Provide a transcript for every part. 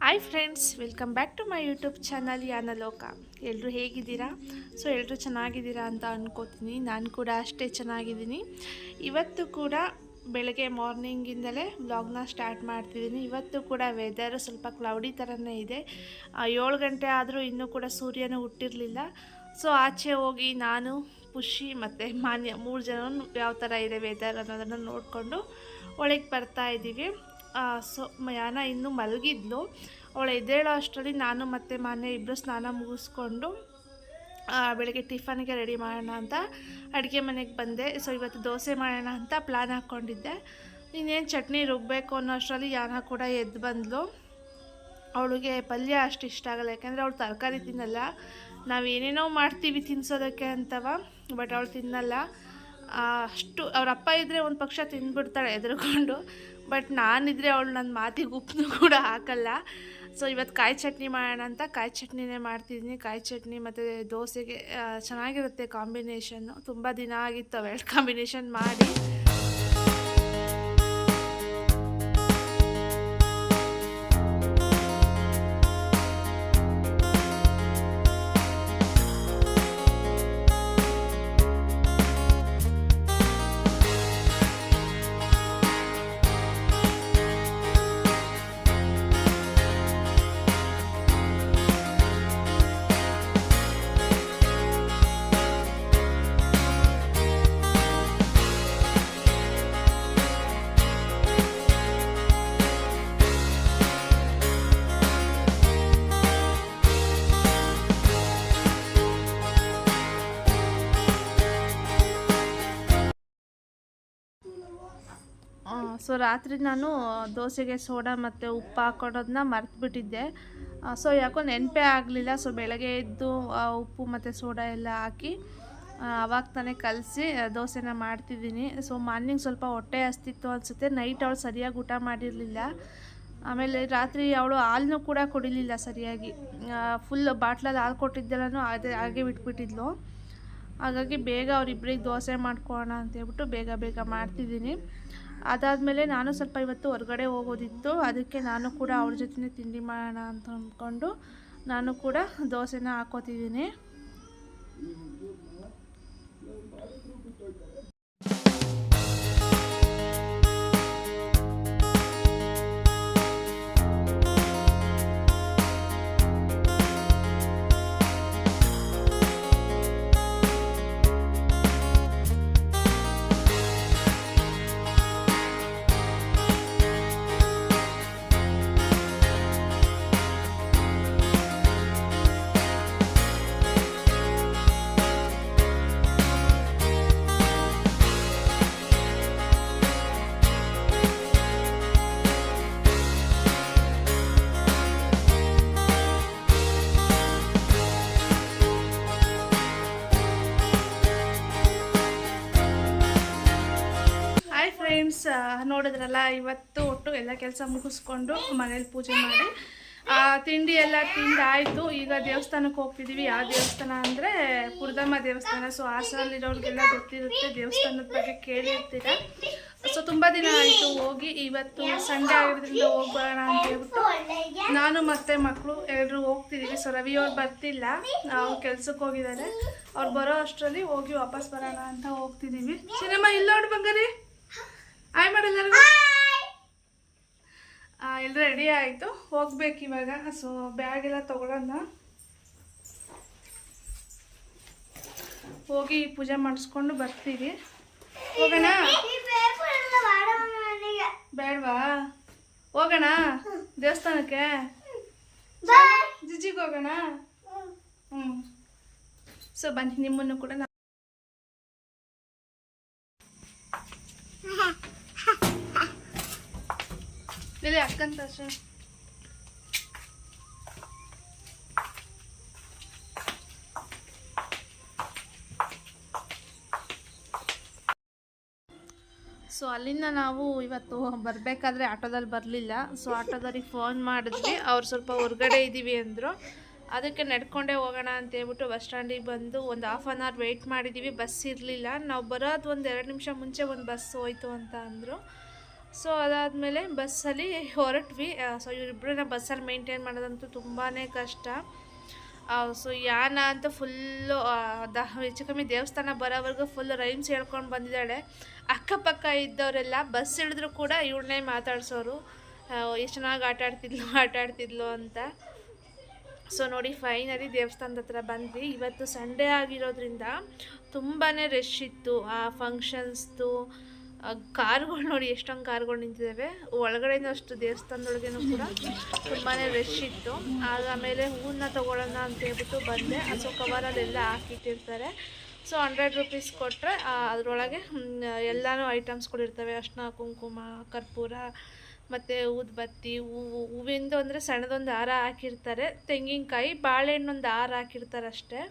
Hi friends, welcome back to my YouTube channel Yanaloka. ಎಲ್ಲರೂ ಹೇಗಿದ್ದೀರಾ? ಎಲ್ಲರೂ ಚೆನ್ನಾಗಿದ್ದೀರಾ ಅಂತ ಅಂದ್ಕೋತೀನಿ. ನಾನು ಕೂಡ ಅಷ್ಟೇ ಚೆನ್ನಾಗಿದ್ದೀನಿ. ಇವತ್ತು ಕೂಡ ಬೆಳಗ್ಗೆ ಮಾರ್ನಿಂಗಿಂದಲೇ ವ್ಲಾಗ್ನ ಸ್ಟಾರ್ಟ್ ಮಾಡ್ತಿದ್ದೀನಿ. ಇವತ್ತು ಕೂಡ ವೆದರ್ ಸ್ವಲ್ಪ ಕ್ಲೌಡಿ ಥರನೇ ಇದೆ. 7 ಗಂಟೆ ಆದರೂ ಇನ್ನೂ ಕೂಡ ಸೂರ್ಯನೂ ಹುಟ್ಟಿರಲಿಲ್ಲ. ಆಚೆ ಹೋಗಿ ನಾನು, ಖುಷಿ ಮತ್ತು ಮಾನ್ಯ 3 ಜನ ಯಾವ ಥರ ಇದೆ ವೆದರ್ ಅನ್ನೋದನ್ನು ನೋಡಿಕೊಂಡು ಒಳಗೆ ಬರ್ತಾ ಇದ್ದೀವಿ. ಯಾನ ಇನ್ನೂ ಮಲಗಿದ್ಲು. ಅವಳು ಎದ್ದೇಳೋ ಅಷ್ಟರಲ್ಲಿ ನಾನು ಮತ್ತು ಮಾನ್ಯ ಇಬ್ಬರು ಸ್ನಾನ ಮುಗಿಸ್ಕೊಂಡು ಬೆಳಗ್ಗೆ ಟಿಫನ್ಗೆ ರೆಡಿ ಮಾಡೋಣ ಅಂತ ಅಡುಗೆ ಮನೆಗೆ ಬಂದೆ. ಇವತ್ತು ದೋಸೆ ಮಾಡೋಣ ಅಂತ ಪ್ಲ್ಯಾನ್ ಹಾಕ್ಕೊಂಡಿದ್ದೆ. ಇನ್ನೇನು ಚಟ್ನಿ ರುಬ್ಬಬೇಕು ಅನ್ನೋ ಅಷ್ಟರಲ್ಲಿ ಯಾನ ಕೂಡ ಎದ್ದು ಬಂದಳು. ಅವಳಿಗೆ ಪಲ್ಯ ಅಷ್ಟು ಇಷ್ಟ ಆಗಲ್ಲ, ಯಾಕೆಂದರೆ ಅವಳು ತರಕಾರಿ ತಿನ್ನಲ್ಲ. ನಾವು ಏನೇನೋ ಮಾಡ್ತೀವಿ ತಿನ್ನಿಸೋದಕ್ಕೆ ಅಂತವ, ಬಟ್ ಅವಳು ತಿನ್ನಲ್ಲ. ಅಷ್ಟು ಅವ್ರ ಅಪ್ಪ ಇದ್ದರೆ ಒಂದು ಪಕ್ಷ ತಿಂದ್ಬಿಡ್ತಾಳೆ ಎದುರುಕೊಂಡು, ಬಟ್ ನಾನಿದ್ರೆ ಅವಳು ನನ್ನ ಮಾತಿಗೆ ಉಪ್ಪು ಕೂಡ ಹಾಕಲ್ಲ. ಇವತ್ತು ಕಾಯಿ ಚಟ್ನಿ ಮಾಡೋಣ ಅಂತ ಕಾಯಿ ಚಟ್ನಿನೇ ಮಾಡ್ತಿದ್ದೀನಿ. ಕಾಯಿ ಚಟ್ನಿ ಮತ್ತು ದೋಸೆಗೆ ಚೆನ್ನಾಗಿರುತ್ತೆ ಕಾಂಬಿನೇಷನ್ನು. ತುಂಬ ದಿನ ಆಗಿತ್ತು ಅವೆರಡು ಕಾಂಬಿನೇಷನ್ ಮಾಡಿ. ರಾತ್ರಿ ನಾನು ದೋಸೆಗೆ ಸೋಡಾ ಮತ್ತು ಉಪ್ಪು ಹಾಕ್ಕೊಡೋದನ್ನ ಮರೆತುಬಿಟ್ಟಿದ್ದೆ. ಯಾಕೋ ನೆನಪೇ ಆಗಲಿಲ್ಲ. ಬೆಳಗ್ಗೆ ಎದ್ದು ಉಪ್ಪು ಮತ್ತು ಸೋಡಾ ಎಲ್ಲ ಹಾಕಿ ಅವಾಗ ತಾನೇ ಕಲಸಿ ದೋಸೆನ ಮಾಡ್ತಿದ್ದೀನಿ. ಮಾರ್ನಿಂಗ್ ಸ್ವಲ್ಪ ಹೊಟ್ಟೆ ಹಸ್ತಿತ್ತು ಅನಿಸುತ್ತೆ. ನೈಟ್ ಅವಳು ಸರಿಯಾಗಿ ಊಟ ಮಾಡಿರಲಿಲ್ಲ. ಆಮೇಲೆ ರಾತ್ರಿ ಅವಳು ಹಾಲನ್ನು ಕೂಡ ಕುಡಿಲಿಲ್ಲ ಸರಿಯಾಗಿ. ಫುಲ್ ಬಾಟ್ಲಲ್ಲಿ ಹಾಲು ಕೊಟ್ಟಿದ್ದೆಲ್ಲನೂ ಹಾಗೆ ಬಿಟ್ಬಿಟ್ಟಿದ್ಲು. ಹಾಗಾಗಿ ಬೇಗ ಅವರಿಬ್ಬರಿಗೆ ದೋಸೆ ಮಾಡ್ಕೊಳ್ಳೋಣ ಅಂತೇಳ್ಬಿಟ್ಟು ಬೇಗ ಮಾಡ್ತಿದ್ದೀನಿ. ಅದಾದಮೇಲೆ ನಾನು ಸ್ವಲ್ಪ ಇವತ್ತು ಹೊರಗಡೆ ಹೋಗೋದಿತ್ತು. ಅದಕ್ಕೆ ನಾನು ಕೂಡ ಅವ್ರ ಜೊತೆ ತಿಂಡಿ ಮಾಡೋಣ ಅಂತ ಅಂದ್ಕೊಂಡು ನಾನು ಕೂಡ ದೋಸೆನ ಹಾಕೋತಿದ್ದೀನಿ. ಫ್ರೆಂಡ್ಸ್, ನೋಡಿದ್ರಲ್ಲ, ಇವತ್ತು ಒಟ್ಟು ಎಲ್ಲ ಕೆಲಸ ಮುಗಿಸ್ಕೊಂಡು ಮನೇಲಿ ಪೂಜೆ ಮಾಡಿ ತಿಂಡಿ ಎಲ್ಲ ತಿಂದಾಯಿತು. ಈಗ ದೇವಸ್ಥಾನಕ್ಕೆ ಹೋಗ್ತಿದ್ದೀವಿ. ಯಾವ ದೇವಸ್ಥಾನ ಅಂದರೆ ಪುರದಮ್ಮ ದೇವಸ್ಥಾನ. ಹಾಸನಲ್ಲಿರೋರಿಗೆಲ್ಲ ಗೊತ್ತಿರುತ್ತೆ, ದೇವಸ್ಥಾನದ ಬಗ್ಗೆ ಕೇಳಿರ್ತೀರ. ತುಂಬ ದಿನ ಆಯಿತು ಹೋಗಿ. ಇವತ್ತು ಸಂಡೇ ಆಗಿರೋದ್ರಿಂದ ಹೋಗಿ ಬರೋಣ ಅಂತ ಹೇಳ್ಬಿಟ್ಟು ನಾನು ಮತ್ತು ಮಕ್ಕಳು ಎಲ್ಲರೂ ಹೋಗ್ತಿದ್ದೀವಿ. ರವಿ ಅವ್ರು ಬರ್ತಿಲ್ಲ, ಅವ್ರು ಕೆಲ್ಸಕ್ಕೆ ಹೋಗಿದ್ದಾರೆ. ಅವ್ರು ಬರೋ ಅಷ್ಟರಲ್ಲಿ ಹೋಗಿ ವಾಪಸ್ ಬರೋಣ ಅಂತ ಹೋಗ್ತಿದ್ದೀವಿ. ಸಿನಿಮಾ ಇಲ್ಲ ನೋಡಿ ಬಂಗಾರಿ, ಆಯ್ ಮಾಡಲ್ಲ. ಎಲ್ಲರೂ ರೆಡಿ ಆಯಿತು, ಹೋಗ್ಬೇಕು ಇವಾಗ. ಬ್ಯಾಗ್ ಎಲ್ಲ ತೊಗೊಳೋಣ, ಹೋಗಿ ಪೂಜೆ ಮಾಡಿಸ್ಕೊಂಡು ಬರ್ತೀವಿ. ಹೋಗೋಣ? ಬೇಡವಾ? ಹೋಗೋಣ ದೇವಸ್ಥಾನಕ್ಕೆ? ಜಿಜಿಗೆ ಹೋಗೋಣ? ಬನ್ನಿ, ನಿಮ್ಮನ್ನು ಕೂಡ ಇಲ್ಲಿ ಅಕ್ಕಂತ ಅಲ್ಲಿಂದ ನಾವು ಇವತ್ತು ಬರಬೇಕಾದ್ರೆ ಆಟೋದಲ್ಲಿ ಬರಲಿಲ್ಲ. ಆಟೋದವ್ರಿಗೆ ಫೋನ್ ಮಾಡಿದ್ವಿ. ಅವ್ರು ಸ್ವಲ್ಪ ಹೊರಗಡೆ ಇದ್ದೀವಿ ಅಂದರು. ಅದಕ್ಕೆ ನಡ್ಕೊಂಡೇ ಹೋಗೋಣ ಅಂತೇಳ್ಬಿಟ್ಟು ಬಸ್ ಸ್ಟ್ಯಾಂಡಿಗೆ ಬಂದು ಒಂದು ಹಾಫ್ ಆನ್ ಅವರ್ ವೆಯ್ಟ್ ಮಾಡಿದ್ದೀವಿ. ಬಸ್ ಇರಲಿಲ್ಲ. ನಾವು ಬರೋದು ಒಂದು 2 ನಿಮಿಷ ಮುಂಚೆ ಒಂದು ಬಸ್ ಹೋಯ್ತು ಅಂತ ಅಂದರು. ಸೊ ಅದಾದಮೇಲೆ ಬಸ್ಸಲ್ಲಿ ಹೊರಟ್ವಿ. ಸೊ ಇವರಿಬ್ಬರನ್ನ ಬಸ್ಸಲ್ಲಿ ಮೇಂಟೈನ್ ಮಾಡೋದಂತೂ ತುಂಬಾ ಕಷ್ಟ. ಸೊ ಯಾನ ಅಂತ ಫುಲ್ಲು ಹೆಚ್ಚು ಕಮ್ಮಿ ದೇವಸ್ಥಾನ ಬರೋವರೆಗೂ ಫುಲ್ ರೈಮ್ಸ್ ಹೇಳ್ಕೊಂಡು ಬಂದಿದ್ದಾಳೆ. ಅಕ್ಕಪಕ್ಕ ಇದ್ದವರೆಲ್ಲ ಬಸ್ ಹಿಡಿದ್ರು ಕೂಡ ಇವಳನ್ನೇ ಮಾತಾಡ್ಸೋರು, ಎಷ್ಟು ಚೆನ್ನಾಗಿ ಆಟಾಡ್ತಿದ್ಲು ಅಂತ. ಸೊ ನೋಡಿ, ಫೈನಲಿ ದೇವಸ್ಥಾನದ ಹತ್ರ ಬಂದ್ವಿ. ಇವತ್ತು ಸಂಡೇ ಆಗಿರೋದ್ರಿಂದ ತುಂಬಾ ರಶ್ ಇತ್ತು. ಆ ಫಂಕ್ಷನ್ಸ್ದು ಕಾರ್ಗಳು ನೋಡಿ, ಎಷ್ಟೊಂದು ಕಾರ್ಗಳು ನಿಂತಿದ್ದಾವೆ. ಒಳಗಡೆನೂ ಅಷ್ಟು, ದೇವಸ್ಥಾನದೊಳಗೇನೂ ಕೂಡ ತುಂಬಾ ರಶ್ ಇತ್ತು. ಆಮೇಲೆ ಹೂವನ್ನ ತೊಗೊಳ್ಳೋಣ ಅಂತ ಹೇಳ್ಬಿಟ್ಟು ಬಂದೆ. ಸೊ ಕವರಲ್ಲೆಲ್ಲ ಹಾಕಿಟ್ಟಿರ್ತಾರೆ. ಸೊ 100 ರೂಪೀಸ್ ಕೊಟ್ಟರೆ ಅದರೊಳಗೆ ಎಲ್ಲನೂ ಐಟಮ್ಸ್ಗಳಿರ್ತವೆ. ಅರಿಶಿನ, ಕುಂಕುಮ, ಕರ್ಪೂರ ಮತ್ತು ಊದುಬತ್ತಿ, ಹೂವಿಂದು ಅಂದರೆ ಸಣ್ಣದೊಂದು ಹಾರ ಹಾಕಿರ್ತಾರೆ, ತೆಂಗಿನಕಾಯಿ, ಬಾಳೆಹಣ್ಣೊಂದು ಹಾರ ಹಾಕಿರ್ತಾರೆ ಅಷ್ಟೇ.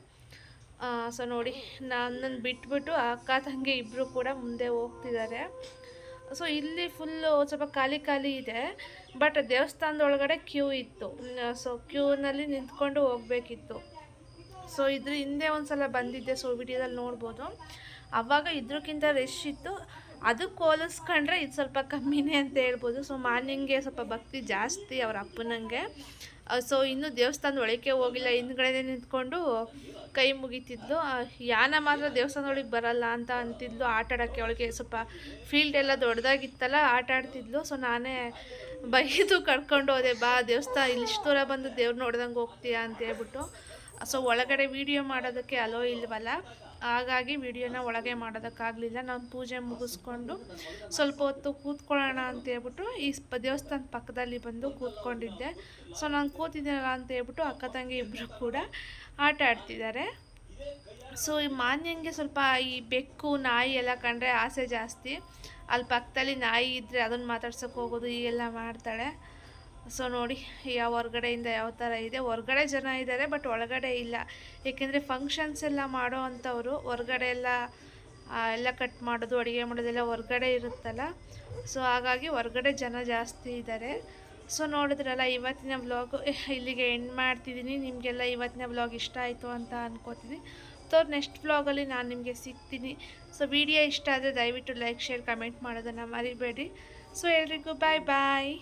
ಸೊ ನೋಡಿ, ನನ್ನನ್ನು ಬಿಟ್ಬಿಟ್ಟು ಅಕ್ಕ ತಂಗಿ ಇಬ್ಬರು ಕೂಡ ಮುಂದೆ ಹೋಗ್ತಿದ್ದಾರೆ. ಸೊ ಇಲ್ಲಿ ಫುಲ್ಲು ಸ್ವಲ್ಪ ಖಾಲಿ ಇದೆ, ಬಟ್ ದೇವಸ್ಥಾನದೊಳಗಡೆ ಕ್ಯೂ ಇತ್ತು. ಸೊ ಕ್ಯೂನಲ್ಲಿ ನಿಂತ್ಕೊಂಡು ಹೋಗಬೇಕಿತ್ತು. ಸೊ ಇದ್ರ ಹಿಂದೆ ಒಂದು ಸಲ ಬಂದಿದ್ದೆ, ಸೊ ವಿಡಿಯೋದಲ್ಲಿ ನೋಡ್ಬೋದು. ಆವಾಗ ಇದ್ರಕ್ಕಿಂತ ರಶ್ ಇತ್ತು. ಅದಕ್ಕೆ ಹೋಲಿಸ್ಕೊಂಡ್ರೆ ಇದು ಸ್ವಲ್ಪ ಕಮ್ಮಿನೇ ಅಂತ ಹೇಳ್ಬೋದು. ಸೊ ಮಾರ್ನಿಂಗ್ಗೆ ಸ್ವಲ್ಪ ಭಕ್ತಿ ಜಾಸ್ತಿ ಅವ್ರ ಅಪ್ಪನಂಗೆ. ಸೊ ಇನ್ನೂ ದೇವಸ್ಥಾನದ ಒಳಗೆ ಹೋಗಿಲ್ಲ, ಹಿಂದ್ಗಡೆ ನಿಂತ್ಕೊಂಡು ಕೈ ಮುಗಿತಿದ್ಲು. ಯಾನ ಮಾತ್ರ ದೇವಸ್ಥಾನದೊಳಗೆ ಬರಲ್ಲ ಅಂತ ಅಂತಿದ್ಲು. ಆಟಾಡೋಕ್ಕೆ ಅವಳಿಗೆ ಸ್ವಲ್ಪ ಫೀಲ್ಡ್ ಎಲ್ಲ ದೊಡ್ಡದಾಗಿತ್ತಲ್ಲ, ಆಟಾಡ್ತಿದ್ಲು. ಸೊ ನಾನೇ ಬೈದು ಕರ್ಕೊಂಡು ಹೋದೆ, ಬಾ ದೇವಸ್ಥಾನ ಇಲ್ಲಿ ಇಷ್ಟು ದೂರ ಬಂದು ದೇವ್ರು ನೋಡ್ದಂಗೆ ಹೋಗ್ತೀಯಾ ಅಂತ ಹೇಳ್ಬಿಟ್ಟು. ಸೊ ಒಳಗಡೆ ವೀಡಿಯೋ ಮಾಡೋದಕ್ಕೆ ಅಲೋ ಇಲ್ವಲ್ಲ, ಹಾಗಾಗಿ ವೀಡಿಯೋನ ಒಳಗೆ ಮಾಡೋದಕ್ಕಾಗಲಿಲ್ಲ. ನಾನು ಪೂಜೆ ಮುಗಿಸ್ಕೊಂಡು ಸ್ವಲ್ಪ ಹೊತ್ತು ಕೂತ್ಕೊಳ್ಳೋಣ ಅಂತ ಹೇಳ್ಬಿಟ್ಟು ಈ ದೇವಸ್ಥಾನ ಪಕ್ಕದಲ್ಲಿ ಬಂದು ಕೂತ್ಕೊಂಡಿದ್ದೆ. ಸೊ ನಾನು ಕೂತಿದ್ದೀನಲ್ಲ ಅಂತ ಹೇಳ್ಬಿಟ್ಟು ಅಕ್ಕ ತಂಗಿ ಇಬ್ಬರು ಕೂಡ ಆಟ ಆಡ್ತಿದ್ದಾರೆ. ಸೊ ಈ ಮಾನ್ಯಂಗೆ ಸ್ವಲ್ಪ ಈ ಬೆಕ್ಕು, ನಾಯಿ ಎಲ್ಲ ಕಂಡ್ರೆ ಆಸೆ ಜಾಸ್ತಿ. ಅಲ್ಲಿ ಪಕ್ಕದಲ್ಲಿ ನಾಯಿ ಇದ್ದರೆ ಅದನ್ನು ಮಾತಾಡ್ಸೋಕೆ ಹೋಗೋದು, ಹೀಗೆಲ್ಲ ಮಾಡ್ತಾಳೆ. ಸೊ ನೋಡಿ, ಹೊರಗಡೆಯಿಂದ ಯಾವ ಥರ ಇದೆ. ಹೊರಗಡೆ ಜನ ಇದ್ದಾರೆ, ಬಟ್ ಒಳಗಡೆ ಇಲ್ಲ. ಏಕೆಂದರೆ ಫಂಕ್ಷನ್ಸ್ ಎಲ್ಲ ಮಾಡೋ ಅಂಥವ್ರು ಹೊರಗಡೆ ಎಲ್ಲ ಕಟ್ ಮಾಡೋದು, ಅಡುಗೆ ಮಾಡೋದೆಲ್ಲ ಹೊರಗಡೆ ಇರುತ್ತಲ್ಲ. ಸೊ ಹಾಗಾಗಿ ಹೊರಗಡೆ ಜನ ಜಾಸ್ತಿ ಇದ್ದಾರೆ. ಸೊ ನೋಡಿದ್ರಲ್ಲ, ಇವತ್ತಿನ ವ್ಲಾಗು ಇಲ್ಲಿಗೆ ಎಂಡ್ ಮಾಡ್ತಿದ್ದೀನಿ. ನಿಮಗೆಲ್ಲ ಇವತ್ತಿನ ವ್ಲಾಗ್ ಇಷ್ಟ ಆಯಿತು ಅಂತ ಅನ್ಕೋತೀನಿ. ಸೊ ನೆಕ್ಸ್ಟ್ ವ್ಲಾಗಲ್ಲಿ ನಾನು ನಿಮಗೆ ಸಿಗ್ತೀನಿ. ಸೊ ವಿಡಿಯೋ ಇಷ್ಟ ಆದರೆ ದಯವಿಟ್ಟು ಲೈಕ್, ಶೇರ್, ಕಮೆಂಟ್ ಮಾಡೋದನ್ನು ಮರಿಬೇಡಿ. ಸೊ ಎಲ್ರಿಗೂ ಬಾಯ್ ಬಾಯ್.